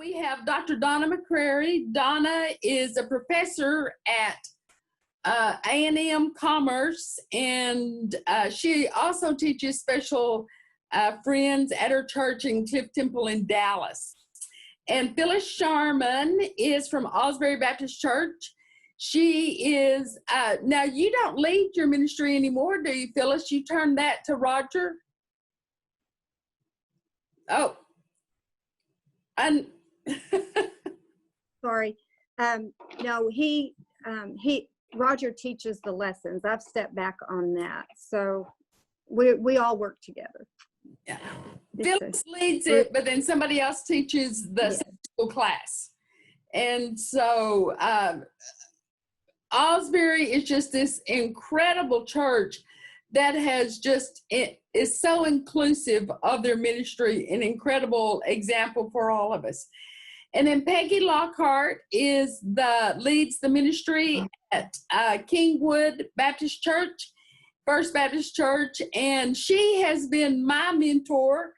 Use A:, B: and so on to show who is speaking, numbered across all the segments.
A: We have Dr. Donna McCrary. Donna is a professor at A&M Commerce, and she also teaches special friends at her church in Cliff Temple in Dallas. And Phyllis Sharman is from Osbury Baptist Church. She is, now you don't lead your ministry anymore, do you, Phyllis? You turned that to Roger? Oh. And
B: Sorry. No, Roger teaches the lessons. I've stepped back on that. So we all work together.
A: Yeah. Phyllis leads it, but then somebody else teaches the Sunday school class. And so Osbury is just this incredible church that has just, it is so inclusive of their ministry, an incredible example for all of us. And then Peggy Lockhart leads the ministry at Kingwood Baptist Church, First Baptist Church, and she has been my mentor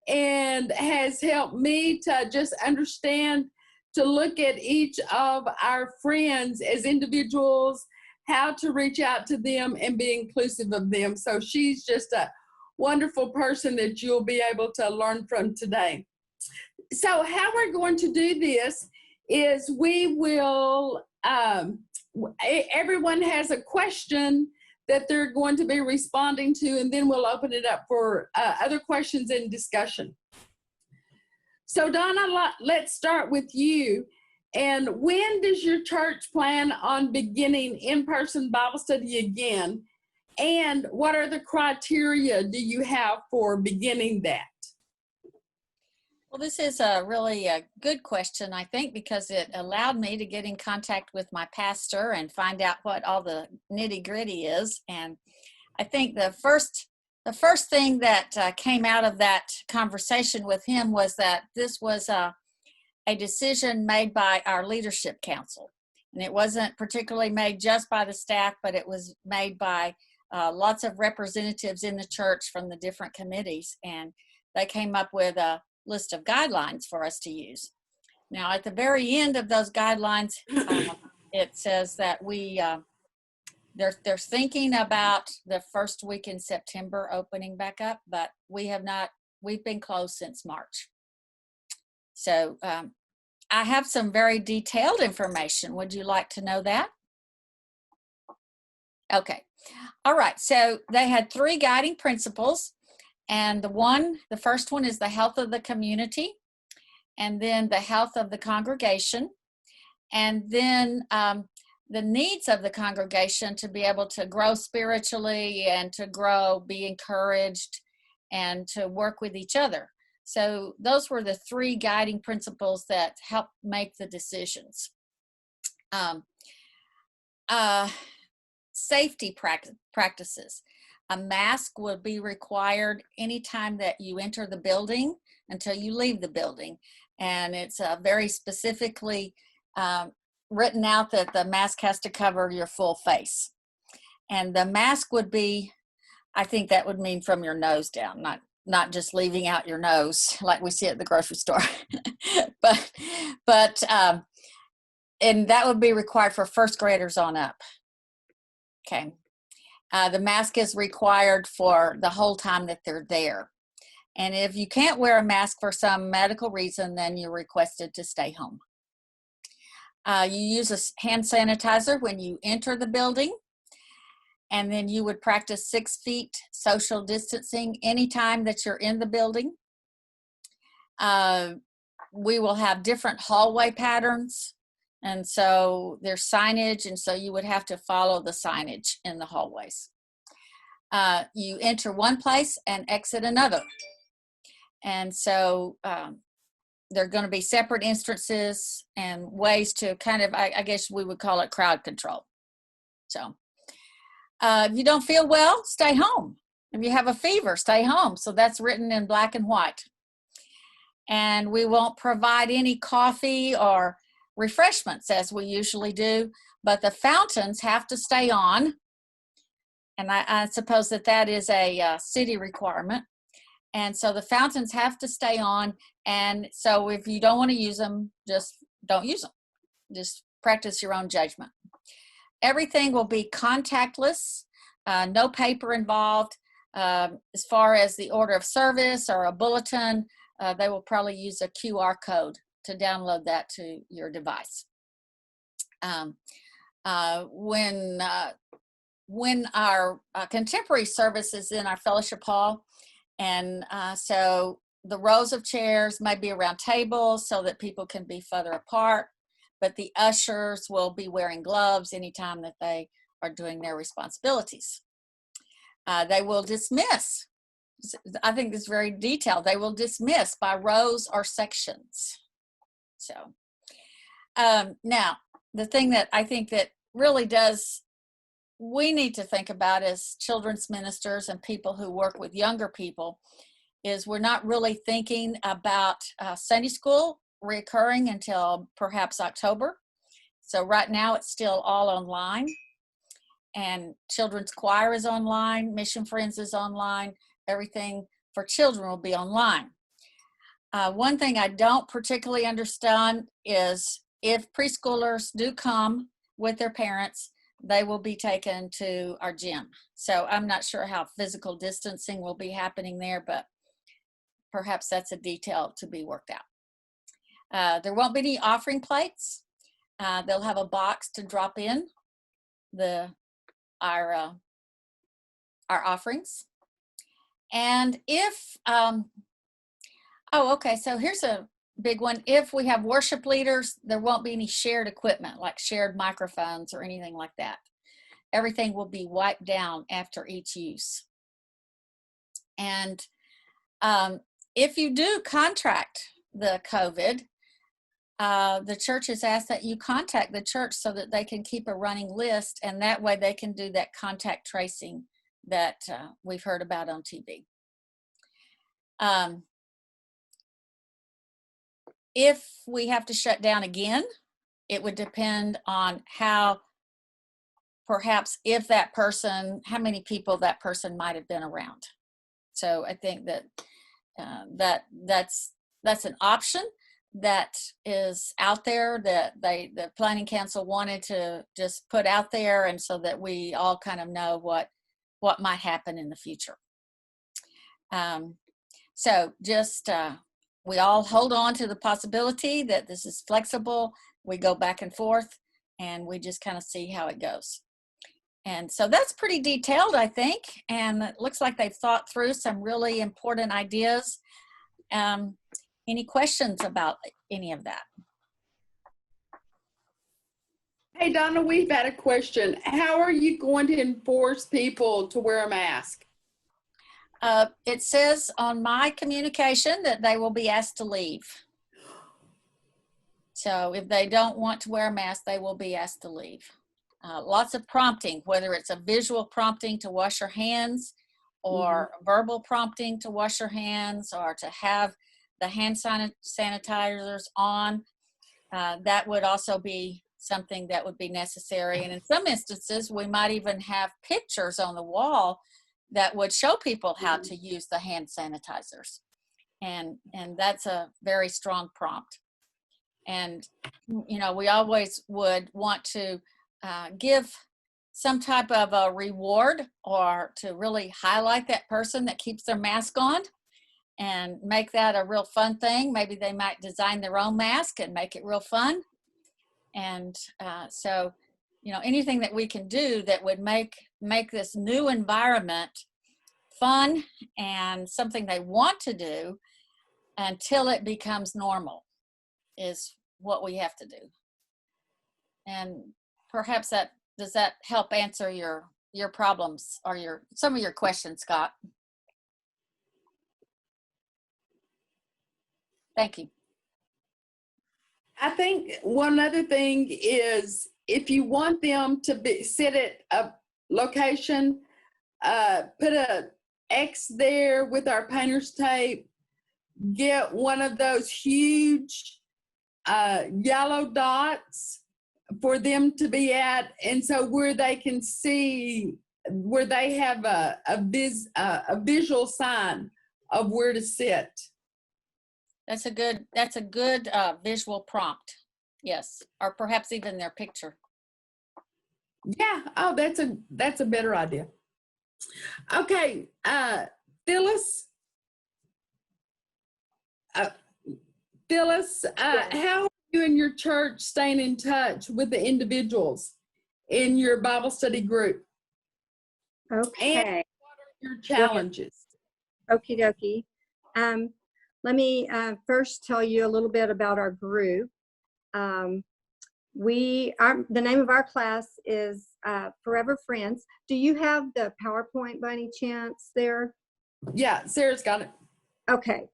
A: and has helped me to just understand, to look at each of our friends as individuals, how to reach out to them and be inclusive of them. So she's just a wonderful person that you'll be able to learn from today. So how we're going to do this is we will, everyone has a question that they're going to be responding to, and then we'll open it up for other questions and discussion. So Donna, let's start with you. And when does your church plan on beginning in-person Bible study again? And what are the criteria do you have for beginning that?
C: Well, this is a really good question, I think, because it allowed me to get in contact with my pastor and find out what all the nitty-gritty is. And I think the first thing that came out of that conversation with him was that this was a decision made by our leadership council. And it wasn't particularly made just by the staff, but it was made by lots of representatives in the church from the different committees. And they came up with a list of guidelines for us to use. Now, at the very end of those guidelines, it says that they're thinking about the first week in September opening back up, but we've been closed since March. So I have some very detailed information. Would you like to know that? Okay. All right. So they had 3 guiding principles. And the first one is the health of the community, and then the health of the congregation, and then the needs of the congregation to be able to grow spiritually and to grow, be encouraged, and to work with each other. So those were the 3 guiding principles that helped make the decisions. Safety practices. A mask will be required anytime that you enter the building until you leave the building. And it's very specifically written out that the mask has to cover your full face. And the mask would be, I think that would mean from your nose down, not just leaving out your nose like we see at the grocery store. but and that would be required for first graders on up. Okay. The mask is required for the whole time that they're there. And if you can't wear a mask for some medical reason, then you're requested to stay home. You use a hand sanitizer when you enter the building. And then you would practice 6 feet social distancing anytime that you're in the building. We will have different hallway patterns. And so there's signage, and so you would have to follow the signage in the hallways. You enter one place and exit another. And so there are going to be separate entrances and ways to kind of, I guess we would call it crowd control. So if you don't feel well, stay home. If you have a fever, stay home. So that's written in black and white. And we won't provide any coffee or refreshments as we usually do, but the fountains have to stay on. And I suppose that is a city requirement. And so the fountains have to stay on. And so if you don't want to use them, just don't use them. Just practice your own judgment. Everything will be contactless, no paper involved. As far as the order of service or a bulletin, they will probably use a QR code to download that to your device. When our contemporary service is in our fellowship hall, and so the rows of chairs may be around tables so that people can be further apart, but the ushers will be wearing gloves anytime that they are doing their responsibilities. They will dismiss. I think this is very detailed. They will dismiss by rows or sections. So now, the thing that I think that really we need to think about as children's ministers and people who work with younger people is we're not really thinking about Sunday school recurring until perhaps October. So right now it's still all online, and children's choir is online, Mission Friends is online, everything for children will be online. One thing I don't particularly understand is if preschoolers do come with their parents, they will be taken to our gym. So I'm not sure how physical distancing will be happening there, but perhaps that's a detail to be worked out. There won't be any offering plates. They'll have a box to drop in our offerings. And if, okay, so here's a big one. If we have worship leaders, there won't be any shared equipment like shared microphones or anything like that. Everything will be wiped down after each use. And if you do contract the COVID, the church has asked that you contact the church so that they can keep a running list, and that way they can do that contact tracing that we've heard about on TV. If we have to shut down again, it would depend on how, perhaps if that person, how many people that person might have been around. So I think that that's an option that is out there that the Planning Council wanted to just put out there, and so that we all kind of know what might happen in the future. So just we all hold on to the possibility that this is flexible. We go back and forth, and we just kind of see how it goes. And so that's pretty detailed, I think, and it looks like they've thought through some really important ideas. Any questions about any of that?
A: Hey, Donna, we've had a question. How are you going to enforce people to wear a mask?
C: It says on my communication that they will be asked to leave. So if they don't want to wear a mask, they will be asked to leave. Lots of prompting, whether it's a visual prompting to wash your hands, or verbal prompting to wash your hands, or to have the hand sanitizers on. That would also be something that would be necessary. And in some instances, we might even have pictures on the wall that would show people how to use the hand sanitizers. And that's a very strong prompt. And, you know, we always would want to give some type of a reward, or to really highlight that person that keeps their mask on and make that a real fun thing. Maybe they might design their own mask and make it real fun. And so, you know, anything that we can do that would make this new environment fun and something they want to do until it becomes normal is what we have to do. And perhaps does that help answer your problems or some of your questions, Scott? Thank you.
A: I think one other thing is, if you want them to sit at a location, put a X there with our painter's tape, get one of those huge yellow dots for them to be at, and so where they can see, where they have a visual sign of where to sit.
C: That's a good visual prompt. Yes, or perhaps even their picture.
A: Yeah. Oh, that's a better idea. Okay, Phyllis. Phyllis,
B: Yes.
A: how are you and your church staying in touch with the individuals in your Bible study group?
B: Okay.
A: Your challenges.
B: Okie dokie. Let me first tell you a little bit about our group. The name of our class is Forever Friends. Do you have the PowerPoint by any chance there?
A: Yeah, Sarah's got it.
B: Okay.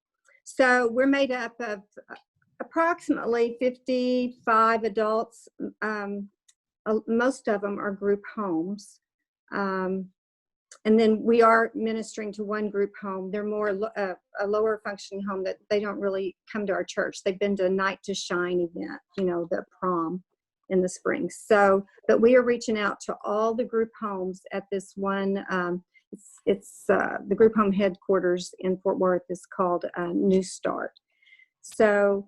B: So we're made up of approximately 55 adults. Most of them are group homes. And then we are ministering to one group home. They're more a lower functioning home that they don't really come to our church. They've been to a Night to Shine event, the prom in the spring. So, but we are reaching out to all the group homes at this one. It's the group home headquarters in Fort Worth is called New Start. So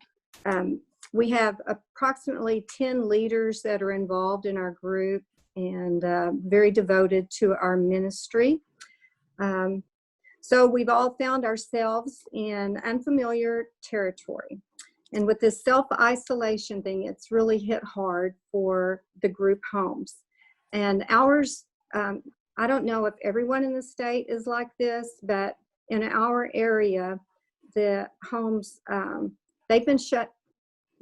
B: we have approximately 10 leaders that are involved in our group and very devoted to our ministry. So we've all found ourselves in unfamiliar territory. And with this self-isolation thing, it's really hit hard for the group homes. And ours, I don't know if everyone in the state is like this, but in our area, the homes, they've been shut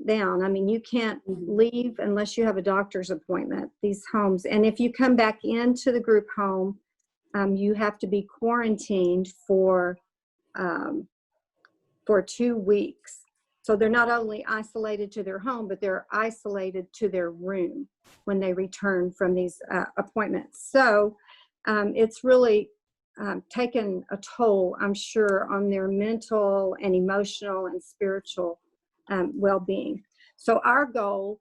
B: down. I mean, you can't leave unless you have a doctor's appointment, these homes. And if you come back into the group home, you have to be quarantined for 2 weeks. So they're not only isolated to their home, but they're isolated to their room when they return from these appointments. So it's really taken a toll, I'm sure, on their mental and emotional and spiritual well-being. So our goal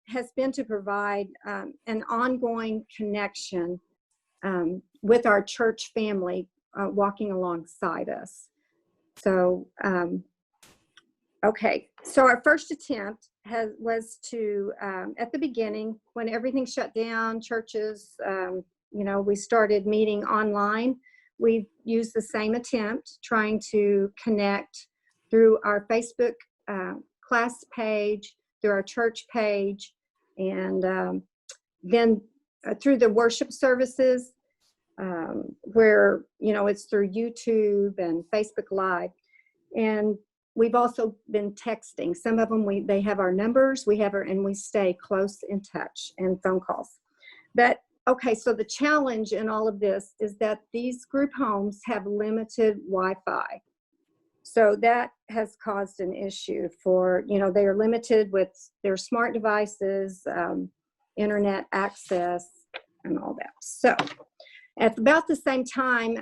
B: has been to provide an ongoing connection with our church family walking alongside us. So, okay. So our first attempt was to, at the beginning, when everything shut down, churches, we started meeting online. We used the same attempt, trying to connect through our Facebook class page, through our church page, and then through the worship services, where, it's through YouTube and Facebook Live. And we've also been texting. Some of them, they have our numbers, and we stay close in touch and phone calls. But okay, so the challenge in all of this is that these group homes have limited Wi-Fi. So that has caused an issue for, they are limited with their smart devices, internet access, and all that. So at about the same time,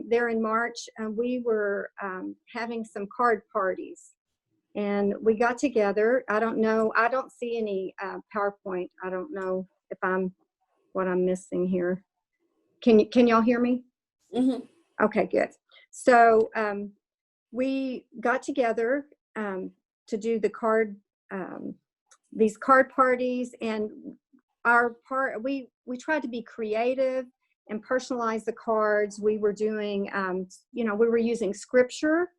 B: there in March, we were having some card parties. And we got together. I don't see any PowerPoint. I don't know if what I'm missing here. Can y'all hear me?
A: Mm-hmm.
B: Okay, good. So we got together to do these card parties, and we tried to be creative and personalize the cards. We were doing, we were using scripture,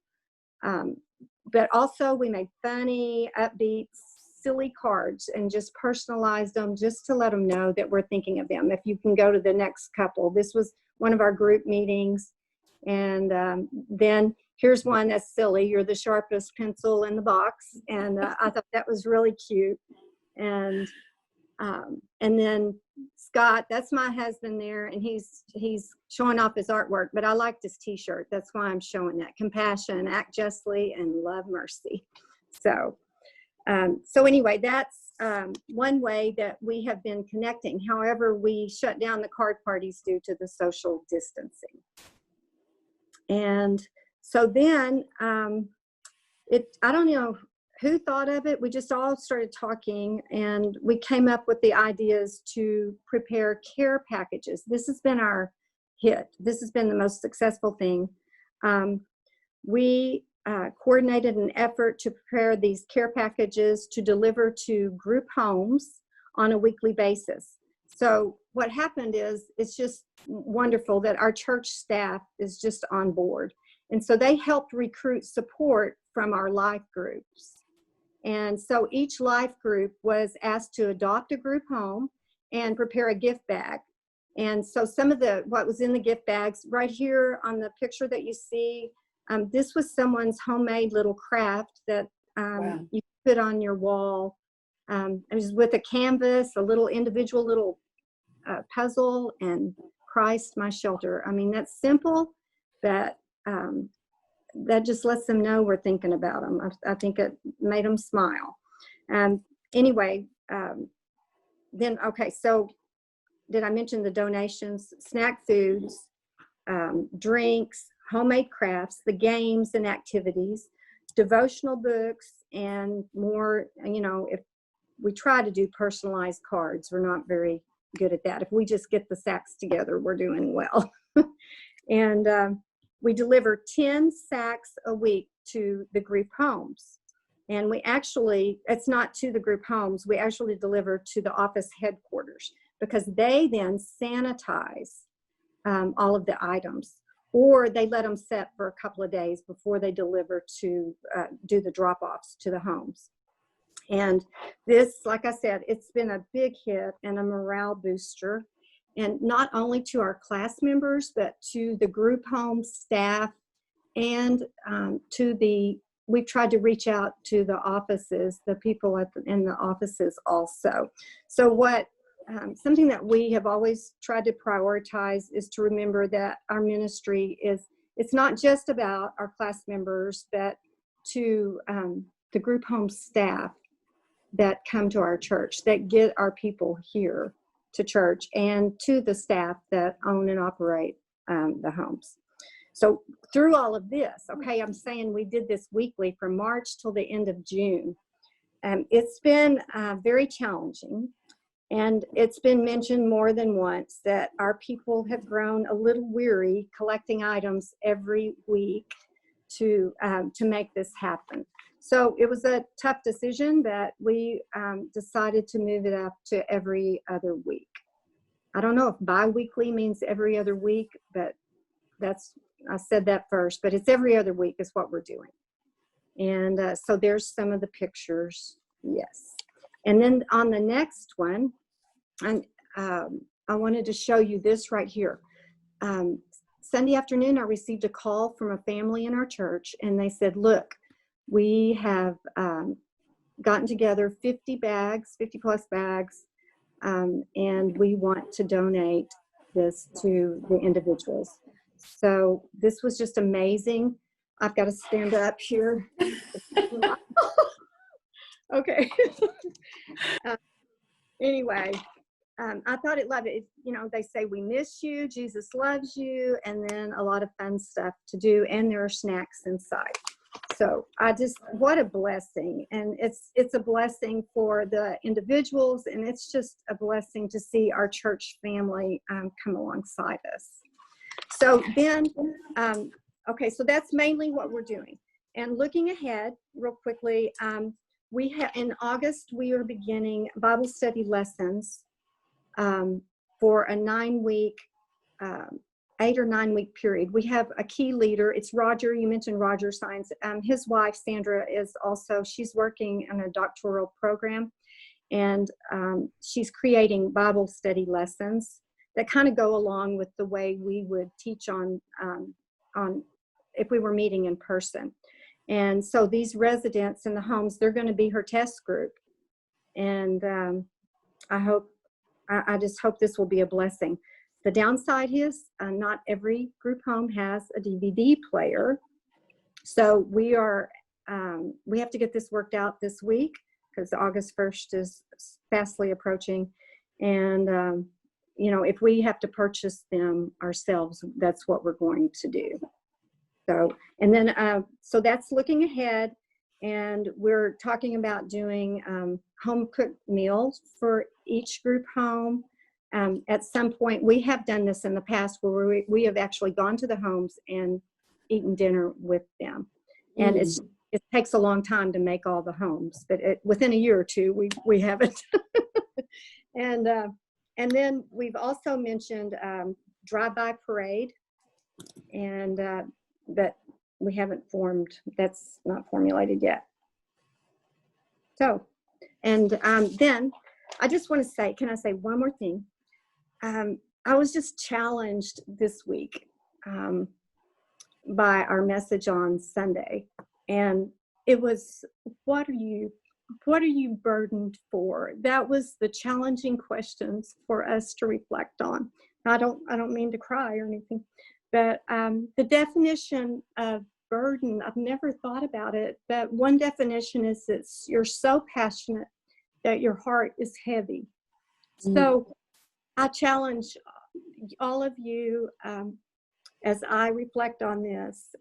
B: but also we made funny, upbeat, silly cards and just personalized them just to let them know that we're thinking of them. If you can go to the next couple, this was one of our group meetings. And then here's one that's silly. You're the sharpest pencil in the box. And I thought that was really cute. And then Scott, that's my husband there, and he's showing off his artwork, but I liked his t-shirt. That's why I'm showing that. Compassion, act justly, and love mercy. So anyway, that's one way that we have been connecting. However, we shut down the card parties due to the social distancing. And so then I don't know who thought of it. We just all started talking, and we came up with the ideas to prepare care packages. This has been our hit. This has been the most successful thing. we coordinated an effort to prepare these care packages to deliver to group homes on a weekly basis. So what happened is, it's just wonderful that our church staff is just on board. And so they helped recruit support from our life groups. And so each life group was asked to adopt a group home and prepare a gift bag. And so some of what was in the gift bags right here on the picture that you see, this was someone's homemade little craft that
A: Wow.
B: you put on your wall. It was with a canvas, a little individual little puzzle, and Christ, my shelter. I mean, that's simple, but that just lets them know we're thinking about them. I think it made them smile. Anyway, then, okay, so did I mention the donations? Snack foods, drinks, homemade crafts, the games and activities, devotional books, and more. You know, if we try to do personalized cards, we're not very good at that. If we just get the sacks together, we're doing well. And we deliver 10 sacks a week to the group homes. And we actually, it's not to the group homes, we actually deliver to the office headquarters, because they then sanitize all of the items, or they let them set for a couple of days before they deliver to do the drop-offs to the homes. And this, like I said, it's been a big hit and a morale booster, and not only to our class members, but to the group home staff, and we've tried to reach out to the offices, the people in the offices also. So something that we have always tried to prioritize is to remember that our ministry it's not just about our class members, but to the group home staff that come to our church, that get our people here to church, and to the staff that own and operate the homes. So through all of this, okay, I'm saying we did this weekly from March till the end of June. It's been very challenging, and it's been mentioned more than once that our people have grown a little weary collecting items every week to make this happen. So it was a tough decision that we decided to move it up to every other week. I don't know if bi-weekly means every other week, but I said that first, but it's every other week is what we're doing. And so there's some of the pictures, yes. And then on the next one, I wanted to show you this right here. Sunday afternoon, I received a call from a family in our church, and they said, look, we have gotten together 50 plus bags, and we want to donate this to the individuals. So this was just amazing. I've got to stand up here. Okay. Anyway, I thought it loved it. You know, they say we miss you, Jesus loves you, and then a lot of fun stuff to do, and there are snacks inside. So what a blessing. And it's a blessing for the individuals, and it's just a blessing to see our church family come alongside us. So then, okay, so that's mainly what we're doing. And looking ahead real quickly, in August, we are beginning Bible study lessons for a 9-week, 8 or 9 week period. We have a key leader. It's Roger. You mentioned Roger Science. His wife, Sandra, she's working on a doctoral program, and she's creating Bible study lessons that kind of go along with the way we would teach on if we were meeting in person. And so these residents in the homes, they're going to be her test group. And I just hope this will be a blessing. The downside is not every group home has a DVD player. So we have to get this worked out this week, because August 1st is fastly approaching. And, you know, if we have to purchase them ourselves, that's what we're going to do. So, and then, so that's looking ahead, and we're talking about doing home cooked meals for each group home. At some point, we have done this in the past where we have actually gone to the homes and eaten dinner with them. And it takes a long time to make all the homes, but within a year or two, we have it. And then we've also mentioned drive-by parade, and that we haven't formed. That's not formulated yet. So, and then I just want to say, can I say one more thing? I was just challenged this week by our message on Sunday, and it was, what are you burdened for? That was the challenging questions for us to reflect on. I don't mean to cry or anything, but the definition of burden, I've never thought about it, but one definition is that you're so passionate that your heart is heavy. So I challenge all of you, as I reflect on this,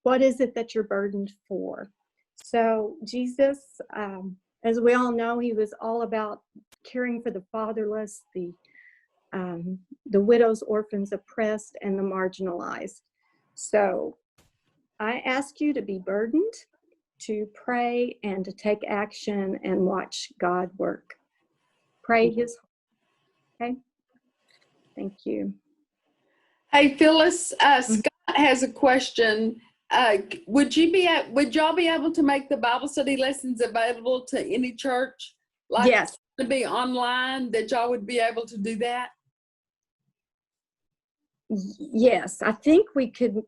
B: what is it that you're burdened for? So Jesus, as we all know, he was all about caring for the fatherless, the widows, orphans, oppressed, and the marginalized. So I ask you to be burdened, to pray, and to take action and watch God work. Pray his heart. Okay. Thank you.
A: Hey, Phyllis, Scott has a question. Would y'all be able to make the Bible study lessons available to any church? Like,
B: Yes.
A: to be online, that y'all would be able to do that?
B: Yes, I think we could.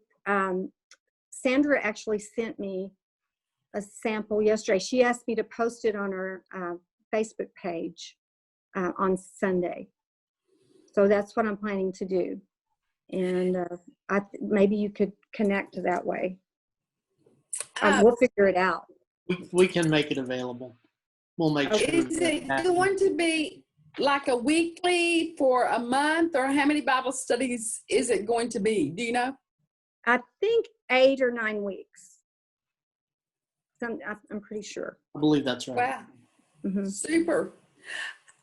B: Sandra actually sent me a sample yesterday. She asked me to post it on her Facebook page on Sunday. So that's what I'm planning to do. And maybe you could connect that way. We'll figure it out.
D: We can make it available. We'll make sure.
A: Is it going to be like a weekly for a month, or how many Bible studies is it going to be? Do you know?
B: I think 8 or 9 weeks. I'm pretty sure.
D: I believe that's right.
A: Wow.
B: Mm-hmm.
A: Super.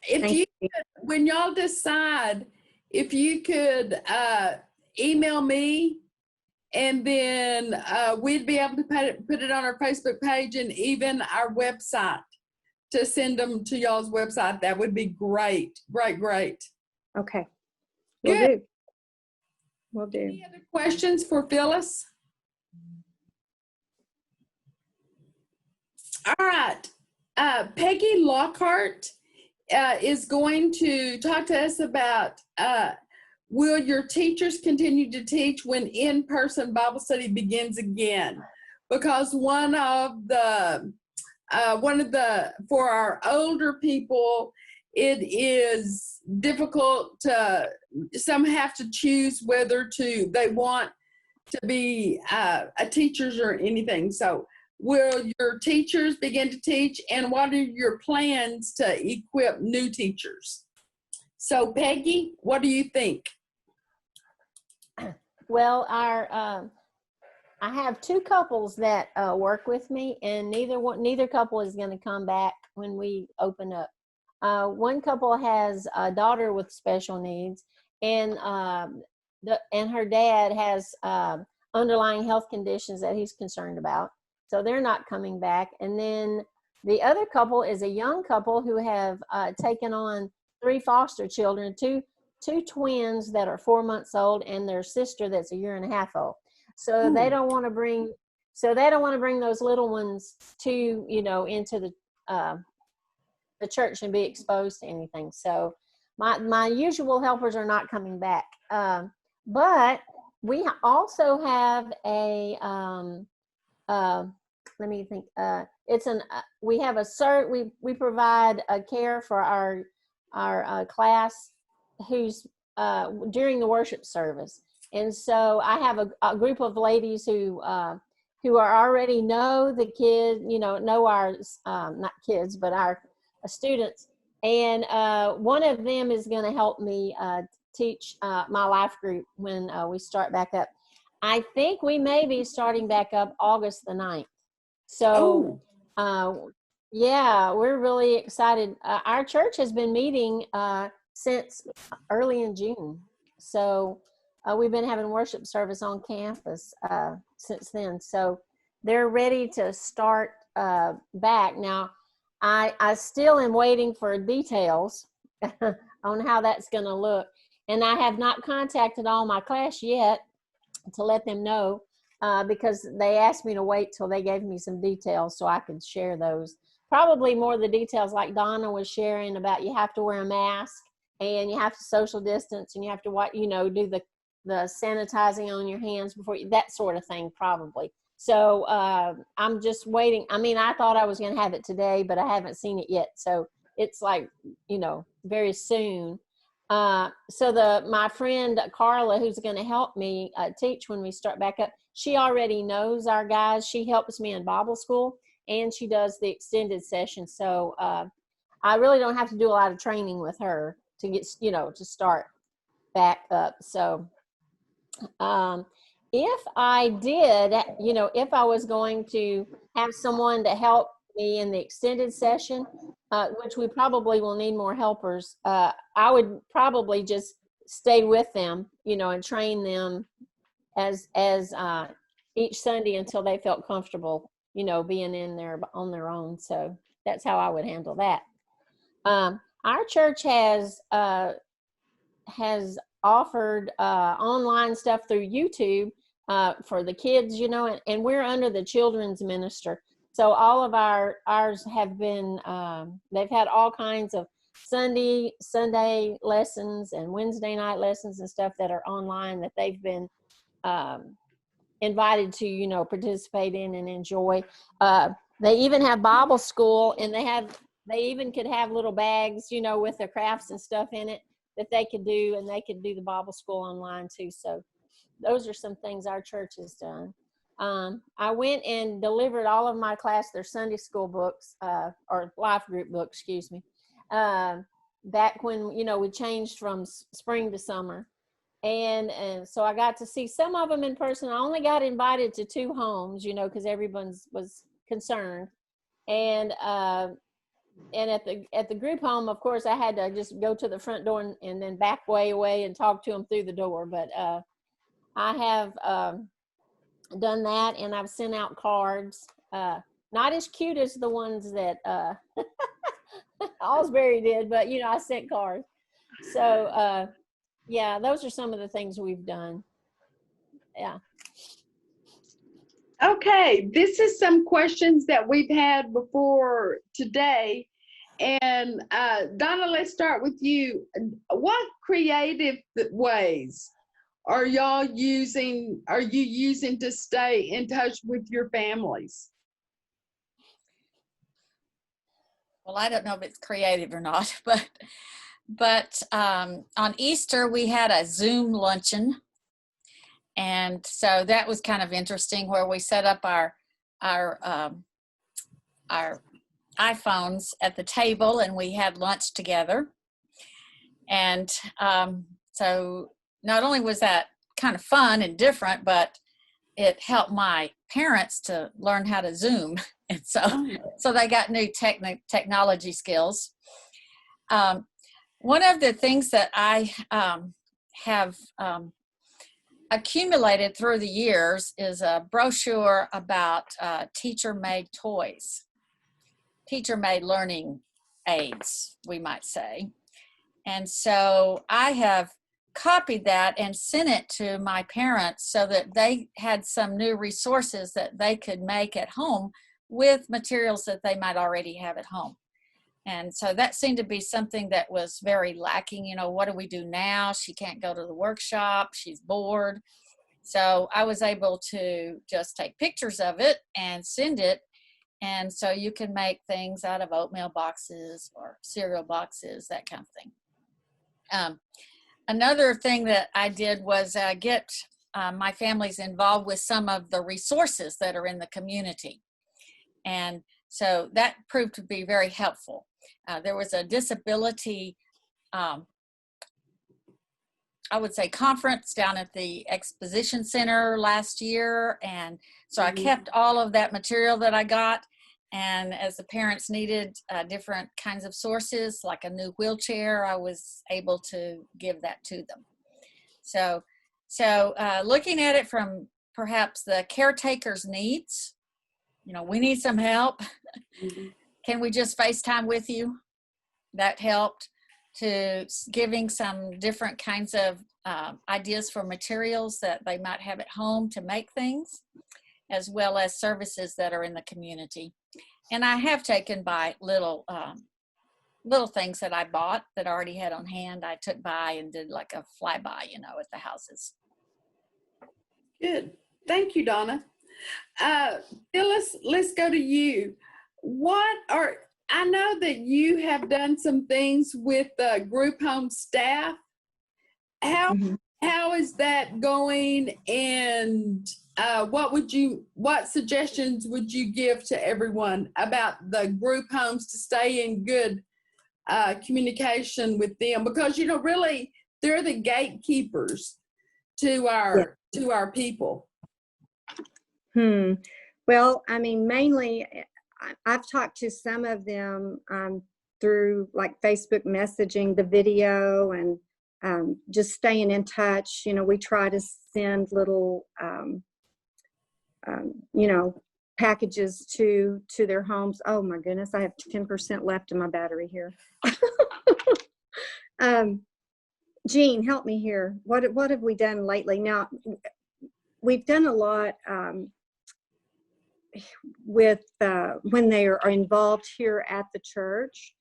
B: Thank you.
A: When y'all decide, if you could email me, and then we'd be able to put it on our Facebook page and even our website to send them to y'all's website. That would be great. Great.
B: Okay. Will
A: Good.
B: do. Will do.
A: Any other questions for Phyllis? All right. Peggy Lockhart is going to talk to us about will your teachers continue to teach when in-person Bible study begins again? Because one of the for our older people, it is difficult to, some have to choose whether they want to be teachers or anything. So will your teachers begin to teach, and what are your plans to equip new teachers? So Peggy, what do you think?
E: Well, I have 2 couples that work with me, and neither couple is going to come back when we open up. One couple has a daughter with special needs, and her dad has underlying health conditions that he's concerned about, so they're not coming back. And then the other couple is a young couple who have taken on 3 foster children, two twins that are 4 months old, and their sister that's a year and a half old. So they don't want to bring those little ones to, into the church and be exposed to anything. So my usual helpers are not coming back. But we also have a let me think. We have we provide a care for our class who's during the worship service. And so I have a group of ladies who are already know the kids, know our, not kids, but our students. And one of them is going to help me teach my life group when we start back up. I think we may be starting back up August the 9th. So, yeah, we're really excited. Our church has been meeting since early in June. So we've been having worship service on campus since then. So they're ready to start back. Now, I still am waiting for details on how that's going to look. And I have not contacted all my class yet to let them know because they asked me to wait till they gave me some details so I could share those. Probably more of the details like Donna was sharing about you have to wear a mask and you have to social distance and you have to, do the sanitizing on your hands before you, that sort of thing probably. So I'm just waiting. I mean, I thought I was going to have it today, but I haven't seen it yet. So it's like, very soon. So my friend Carla, who's going to help me teach when we start back up, she already knows our guys. She helps me in Bible school and she does the extended session. So I really don't have to do a lot of training with her to get, to start back up. So if I did, if I was going to have someone to help me in the extended session, which we probably will need more helpers, I would probably just stay with them, and train them as each Sunday until they felt comfortable, being in there on their own. So that's how I would handle that. Our church has offered online stuff through YouTube for the kids, and we're under the children's minister. So all of ours have been, they've had all kinds of Sunday lessons and Wednesday night lessons and stuff that are online that they've been invited to, participate in and enjoy. They even have Bible school, and they even could have little bags, with their crafts and stuff in it that they could do, and they could do the Bible school online too. So those are some things our church has done. I went and delivered all of my class their Sunday school books, or life group books, excuse me, back when, we changed from spring to summer. And so I got to see some of them in person. I only got invited to 2 homes, because everyone was concerned. And at the group home, of course, I had to just go to the front door and then back way away and talk to them through the door. But I have done that, and I've sent out cards. Not as cute as the ones that Osbury did, but I sent cards. So yeah, those are some of the things we've done. Yeah.
A: Okay, this is some questions that we've had before today. And Donna, let's start with you. What creative ways are you using to stay in touch with your families?
C: Well, I don't know if it's creative or not, but on Easter we had a Zoom luncheon, and so that was kind of interesting, where we set up our iPhones at the table and we had lunch together. And so not only was that kind of fun and different, but it helped my parents to learn how to Zoom. And so they got new technology skills. One of the things that I have accumulated through the years is a brochure about teacher-made toys, teacher-made learning aids, we might say. And so I have copied that and sent it to my parents so that they had some new resources that they could make at home with materials that they might already have at home. And so that seemed to be something that was very lacking. What do we do now? She can't go to the workshop. She's bored. So I was able to just take pictures of it and send it. And so you can make things out of oatmeal boxes or cereal boxes, that kind of thing. Another thing that I did was get my families involved with some of the resources that are in the community. And so that proved to be very helpful. There was a disability, I would say, conference down at the Exposition Center last year. And so I kept all of that material that I got. And as the parents needed different kinds of sources, like a new wheelchair, I was able to give that to them. So So looking at it from perhaps the caretaker's needs, we need some help. Can we just FaceTime with you? That helped. To giving some different kinds of ideas for materials that they might have at home to make things, as well as services that are in the community. And I have taken by little things that I bought that I already had on hand. I took by and did like a flyby, at the houses.
A: Good. Thank you, Donna. Phyllis, let's go to you. I know that you have done some things with the group home staff. How is that going? And what suggestions would you give to everyone about the group homes to stay in good communication with them? Because, really, they're the gatekeepers to our people.
B: Well, mainly I've talked to some of them through like Facebook messaging, the video, and just staying in touch. We try to send little, packages to their homes. Oh my goodness, I have 10% left in my battery here. Jean, help me here. What have we done lately? Now, we've done a lot with when they are involved here at the church.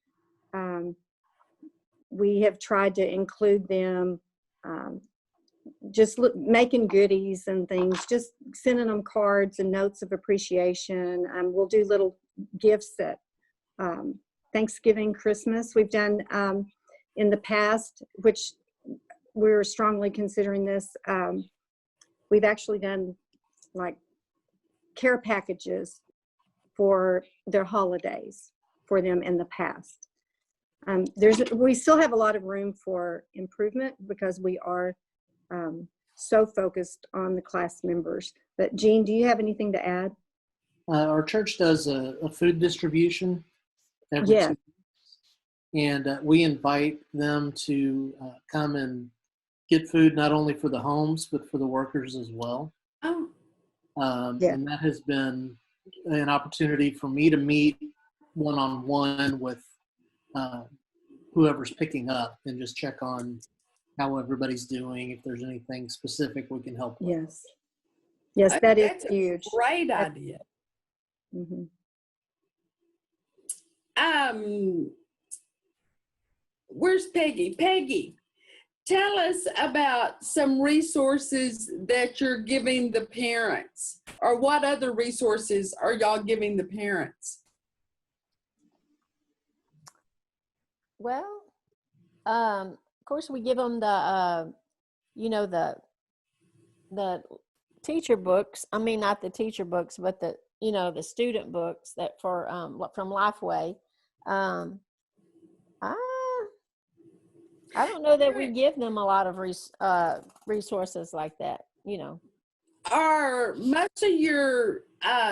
B: We have tried to include them, just making goodies and things, just sending them cards and notes of appreciation. We'll do little gifts at Thanksgiving, Christmas. We've done in the past, which we're strongly considering this. We've actually done like care packages for their holidays for them in the past. We still have a lot of room for improvement because we are so focused on the class members. But Jean, do you have anything to add?
D: Our church does a food distribution every 2 weeks, and we invite them to come and get food not only for the homes but for the workers as well.
A: Oh.
D: And that has been an opportunity for me to meet one-on-one with whoever's picking up and just check on how everybody's doing, if there's anything specific we can help with.
B: Yes, that is
A: That's
B: huge.
A: A great idea.
B: Mm-hmm.
A: Where's Peggy? Peggy, tell us about some resources that you're giving the parents, or what other resources are y'all giving the parents?
E: Well, of course, we give them the teacher books. I mean, not the teacher books, but the student books that from Lifeway. I don't know that we give them a lot of resources like that.
A: Are most of your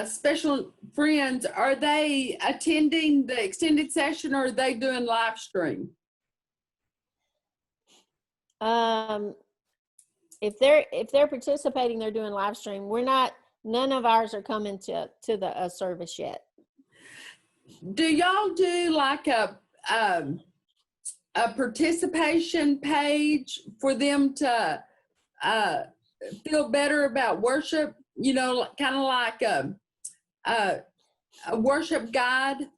A: special friends, are they attending the extended session, or are they doing live stream?
E: If they're participating, they're doing live stream. None of ours are coming to the service yet.
A: Do y'all do like a participation page for them to feel better about worship? Kind of like a worship guide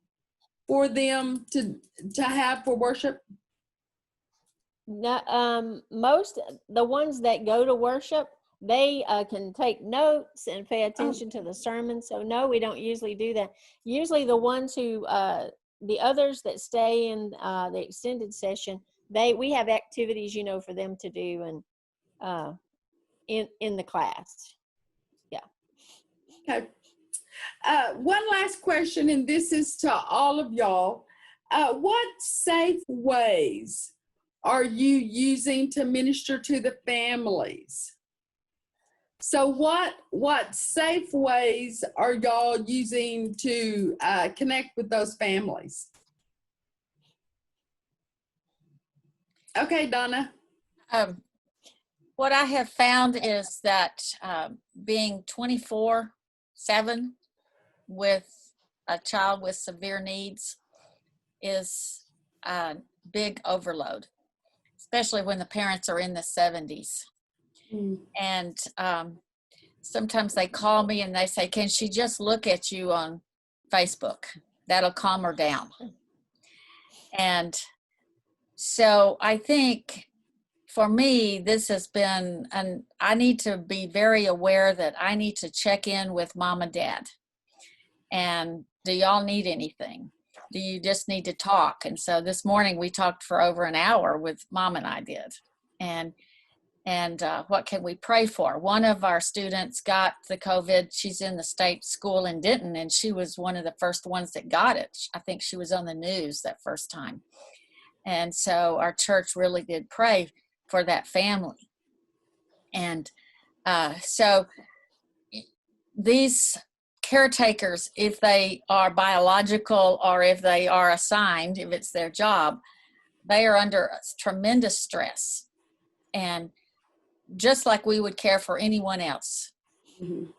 A: for them to have for worship?
E: No, most the ones that go to worship, they can take notes and pay attention to the sermon. So no, we don't usually do that. Usually the ones who, the others that stay in the extended session, we have activities, for them to do and in the class. Yeah.
A: Okay. One last question, and this is to all of y'all. What safe ways are you using to minister to the families? So what safe ways are y'all using to connect with those families? Okay, Donna.
C: What I have found is that being 24/7 with a child with severe needs is a big overload, especially when the parents are in the 70s. And sometimes they call me and they say, can she just look at you on Facebook? That'll calm her down. And so I think for me, this has been, and I need to be very aware that I need to check in with mom and dad. And do y'all need anything? Do you just need to talk? And so this morning we talked for over an hour with mom and I did. And what can we pray for? One of our students got the COVID. She's in the state school in Denton, and she was one of the first ones that got it. I think she was on the news that first time. And so our church really did pray for that family. And so these caretakers, if they are biological or if they are assigned, if it's their job, they are under tremendous stress. And just like we would care for anyone else,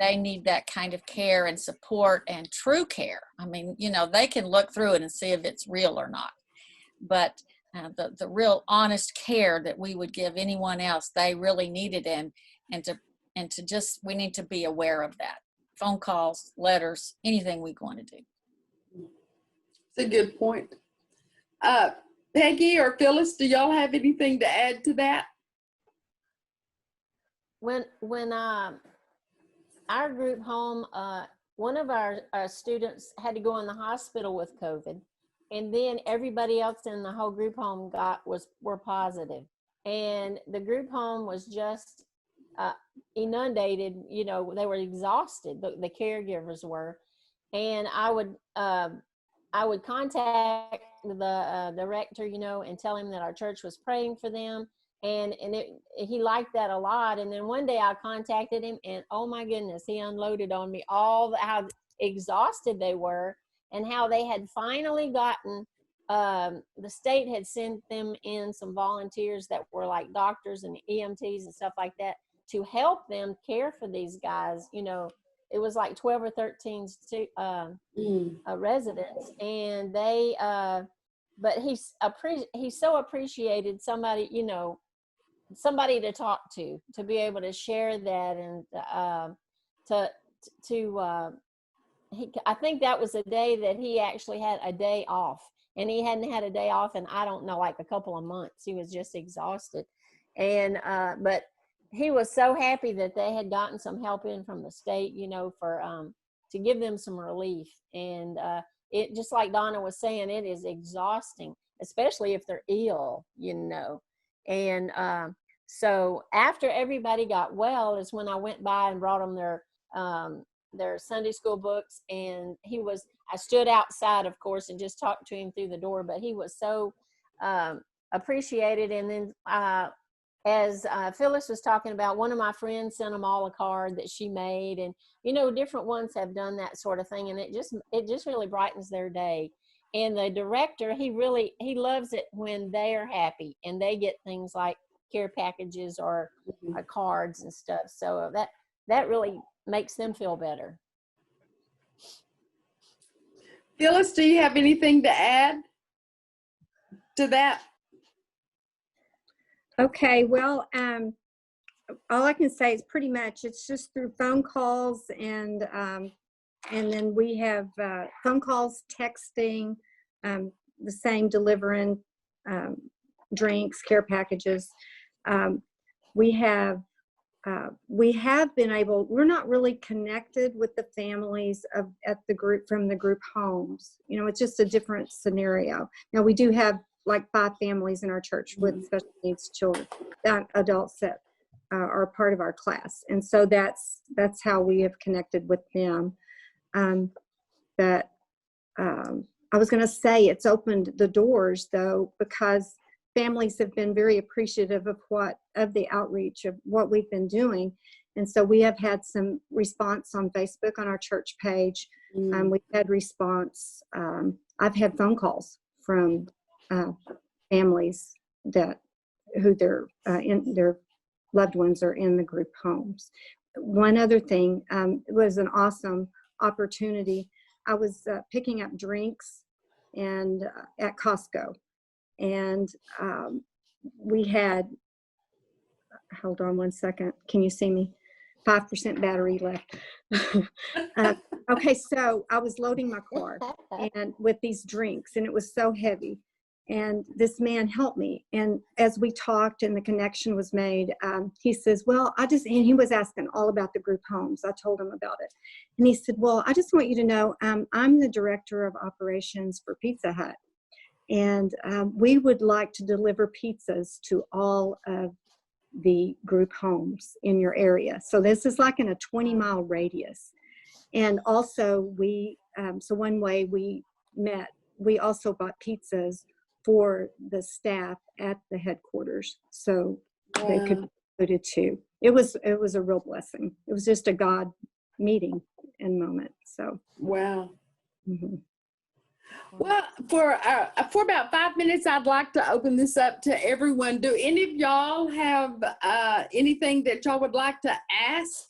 C: they need that kind of care and support and true care. I mean, you know, they can look through it and see if it's real or not. But the real honest care that we would give anyone else, they really needed, and to just, we need to be aware of that. Phone calls, letters, anything we want to do.
A: It's a good point. Peggy or Phyllis, do y'all have anything to add to that?
E: When our group home, one of our students had to go in the hospital with COVID, and then everybody else in the whole group home were positive, and the group home was just inundated. You know, they were exhausted. The caregivers were, and I would contact the director, you know, and tell him that our church was praying for them. And he liked that a lot. And then one day I contacted him, and oh my goodness, he unloaded on me how exhausted they were, and how they had finally gotten, the state had sent them in some volunteers that were like doctors and EMTs and stuff like that to help them care for these guys. You know, it was like 12 or 13 residents, and they, but he so appreciated somebody, you know, somebody to talk to be able to share that, and I think that was a day that he actually had a day off, and he hadn't had a day off in, I don't know, like a couple of months. He was just exhausted. And but he was so happy that they had gotten some help in from the state, you know, for to give them some relief. And it, just like Donna was saying, it is exhausting, especially if they're ill, you know. And so after everybody got well is when I went by and brought them their Sunday school books. And I stood outside, of course, and just talked to him through the door, but he was so appreciated. And then as Phyllis was talking about, one of my friends sent them all a card that she made, and, you know, different ones have done that sort of thing. And it just really brightens their day. And the director, he loves it when they are happy and they get things like care packages or cards and stuff. So that really makes them feel better.
A: Phyllis, do you have anything to add to that?
B: Okay, well, all I can say is pretty much it's just through phone calls, and then we have phone calls, texting, the same, delivering drinks, care packages. We have been able, we're not really connected with the families from the group homes. You know, it's just a different scenario. Now, we do have like 5 families in our church with special needs children, adults that are part of our class. And so that's how we have connected with them. But I was going to say it's opened the doors, though, because families have been very appreciative of the outreach of what we've been doing. And so we have had some response on Facebook on our church page. We've had response. I've had phone calls from families who their loved ones are in the group homes. One other thing, it was an awesome opportunity. I was picking up drinks and at Costco, and we had, hold on one second, can you see me? 5% battery left. Okay, so I was loading my car and with these drinks, and it was so heavy. And this man helped me. And as we talked and the connection was made, he says, well, and he was asking all about the group homes. I told him about it. And he said, well, I just want you to know, I'm the director of operations for Pizza Hut. And we would like to deliver pizzas to all of the group homes in your area. So this is like in a 20-mile radius. And also so one way we met, we also bought pizzas for the staff at the headquarters, so they could be included too. It was a real blessing. It was just a God meeting and moment. So
A: Wow.
B: mhm.
A: Well, for about 5 minutes, I'd like to open this up to everyone. Do any of y'all have anything that y'all would like to ask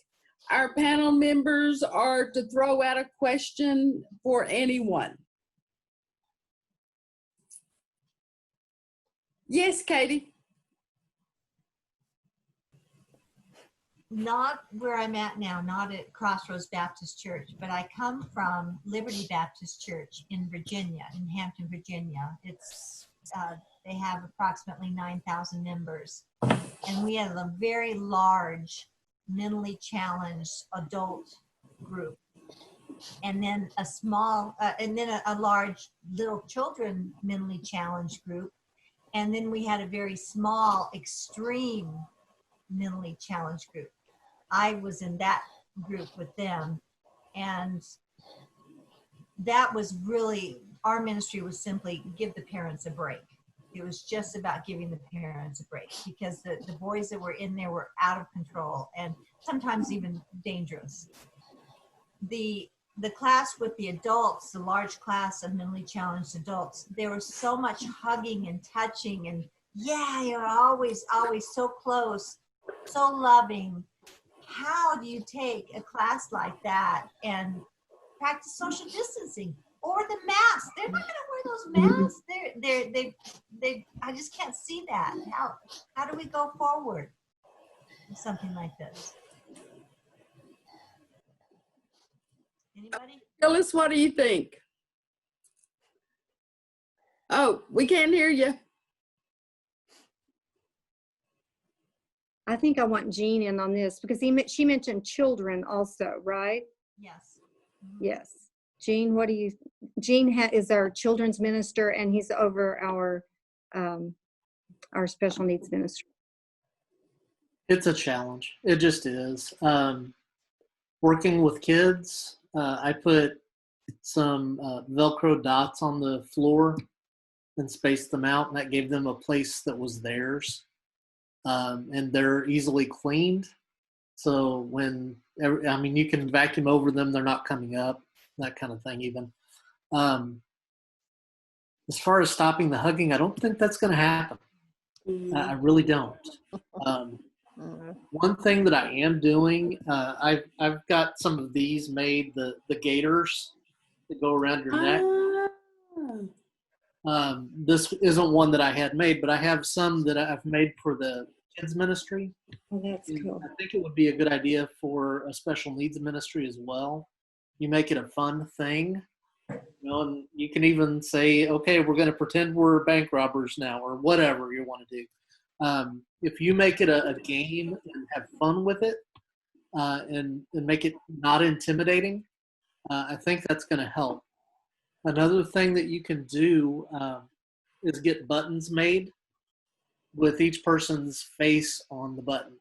A: our panel members, or to throw out a question for anyone? Yes, Katie.
F: Not where I'm at now, not at Crossroads Baptist Church, but I come from Liberty Baptist Church in Virginia, in Hampton, Virginia. It's they have approximately 9,000 members, and we have a very large mentally challenged adult group, and then a small, a large little children mentally challenged group, and then we had a very small extreme mentally challenged group. I was in that group with them, and that was really, our ministry was simply give the parents a break. It was just about giving the parents a break, because the boys that were in there were out of control and sometimes even dangerous. The class with the adults, the large class of mentally challenged adults, there was so much hugging and touching, and yeah, you're always so close, so loving. How do you take a class like that and practice social distancing or the mask? They're not going to wear those masks. They I just can't see that. How do we go forward with something like this? Anybody?
A: Phyllis, what do you think? Oh, we can't hear you.
B: I think I want Jean in on this because she mentioned children also, right?
F: Yes.
B: Yes. Jean, Jean is our children's minister, and he's over our special needs ministry.
D: It's a challenge. It just is. Working with kids, I put some Velcro dots on the floor and spaced them out, and that gave them a place that was theirs. And they're easily cleaned. So you can vacuum over them, they're not coming up, that kind of thing even. As far as stopping the hugging, I don't think that's going to happen. I really don't. One thing that I am doing, I've got some of these made, the gaiters that go around your neck. This isn't one that I had made, but I have some that I've made for the kids ministry.
B: Oh, that's cool.
D: I think it would be a good idea for a special needs ministry as well. You make it a fun thing, and you can even say, okay, we're going to pretend we're bank robbers now, or whatever you want to do. If you make it a game and have fun with it, and make it not intimidating, I think that's going to help. Another thing that you can do is get buttons made with each person's face on the button,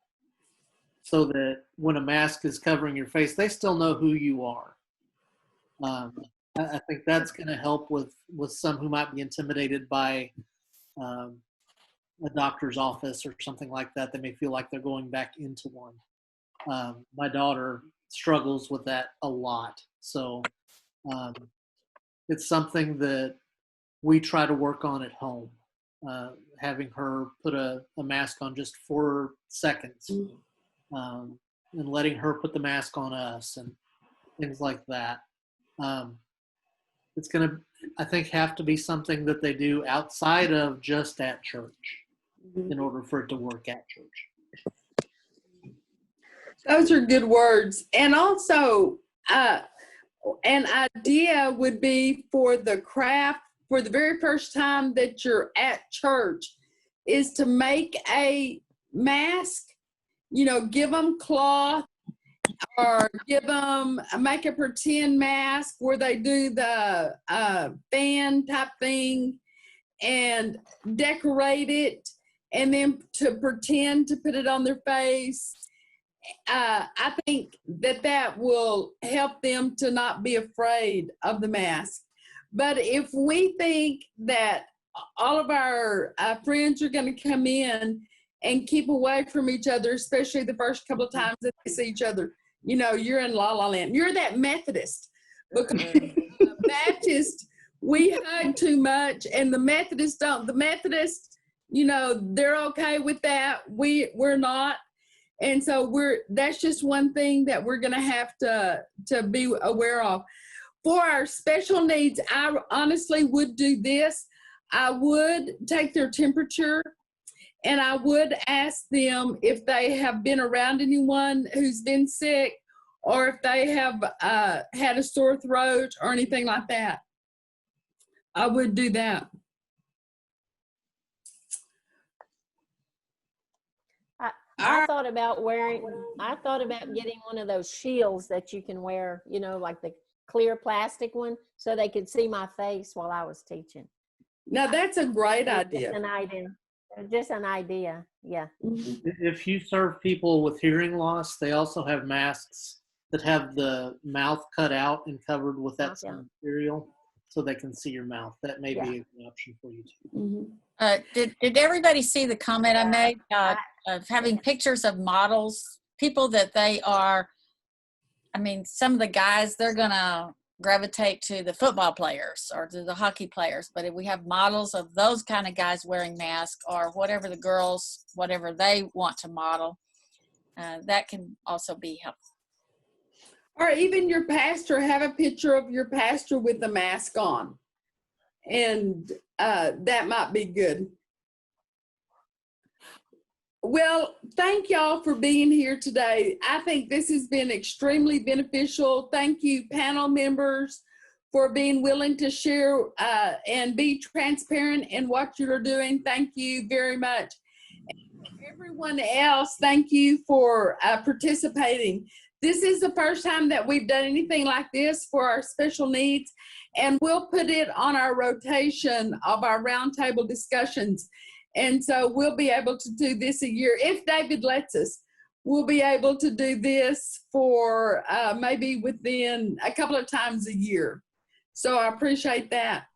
D: so that when a mask is covering your face, they still know who you are. I think that's going to help with some who might be intimidated by a doctor's office or something like that. They may feel like they're going back into one. My daughter struggles with that a lot. So it's something that we try to work on at home. having her put a mask on just 4 seconds, and letting her put the mask on us and things like that. It's going to, I think, have to be something that they do outside of just at church in order for it to work at church.
A: Those are good words. And also, an idea would be for the craft, for the very first time that you're at church, is to make a mask, give them cloth, or make a pretend mask where they do the fan type thing and decorate it, and then to pretend to put it on their face. I think that will help them to not be afraid of the mask. But if we think that all of our friends are going to come in and keep away from each other, especially the first couple of times that they see each other, you're in La La Land. You're that Methodist. Because the Baptist, we hug too much, and the Methodists don't. The Methodists, they're okay with that. We're not. And so that's just one thing that we're going to have to be aware of. For our special needs, I honestly would do this. I would take their temperature, and I would ask them if they have been around anyone who's been sick, or if they have had a sore throat or anything like that. I would do that.
E: I thought about getting one of those shields that you can wear, like the clear plastic one, so they could see my face while I was teaching.
A: Now, that's a great idea.
E: Just an idea. Yeah.
D: If you serve people with hearing loss, they also have masks that have the mouth cut out and covered with that same material, so they can see your mouth. That may be an option for you too.
C: Did everybody see the comment I made of having pictures of models, people that they are? I mean, some of the guys, they're gonna gravitate to the football players or to the hockey players, but if we have models of those kind of guys wearing masks, or whatever the girls, whatever they want to model, that can also be helpful.
A: Or even your pastor, have a picture of your pastor with the mask on. And that might be good. Well, thank y'all for being here today. I think this has been extremely beneficial. Thank you, panel members, for being willing to share and be transparent in what you're doing. Thank you very much. And everyone else, thank you for participating. This is the first time that we've done anything like this for our special needs, and we'll put it on our rotation of our roundtable discussions. And so we'll be able to do this a year. If David lets us, we'll be able to do this for maybe within a couple of times a year. So I appreciate that.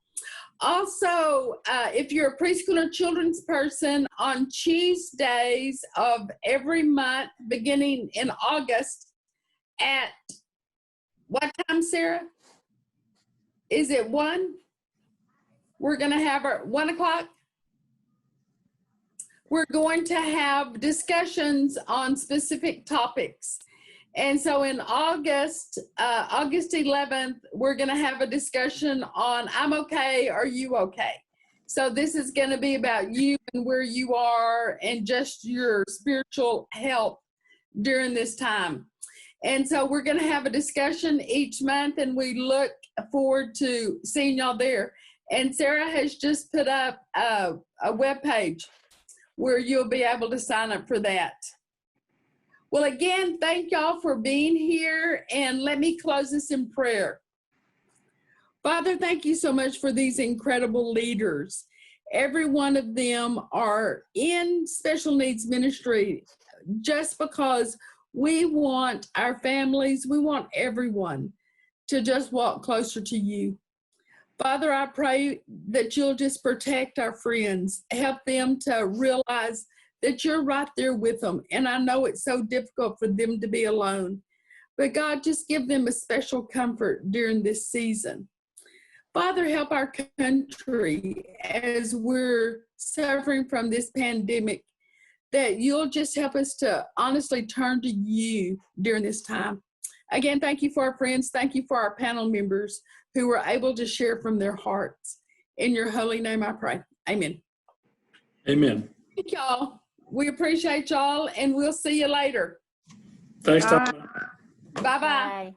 A: Also, if you're a preschool or children's person, on Tuesdays of every month, beginning in August, at what time, Sarah? Is it 1? We're going to have our 1 o'clock. We're going to have discussions on specific topics. And so in August 11th, we're going to have a discussion on I'm okay, are you okay? So this is going to be about you and where you are and just your spiritual health during this time. And so we're going to have a discussion each month, and we look forward to seeing y'all there. And Sarah has just put up a web page where you'll be able to sign up for that. Well, again, thank y'all for being here, and let me close this in prayer. Father, thank you so much for these incredible leaders. Every one of them are in special needs ministry just because we want our families, we want everyone to just walk closer to you. Father, I pray that you'll just protect our friends, help them to realize that you're right there with them. And I know it's so difficult for them to be alone, but God, just give them a special comfort during this season. Father, help our country as we're suffering from this pandemic, that you'll just help us to honestly turn to you during this time. Again, thank you for our friends. Thank you for our panel members who were able to share from their hearts. In your holy name I pray. Amen.
G: Amen.
A: Thank y'all. We appreciate y'all, and we'll see you later.
G: Thanks, Tom.
B: Bye.
A: Bye-bye.
E: Bye.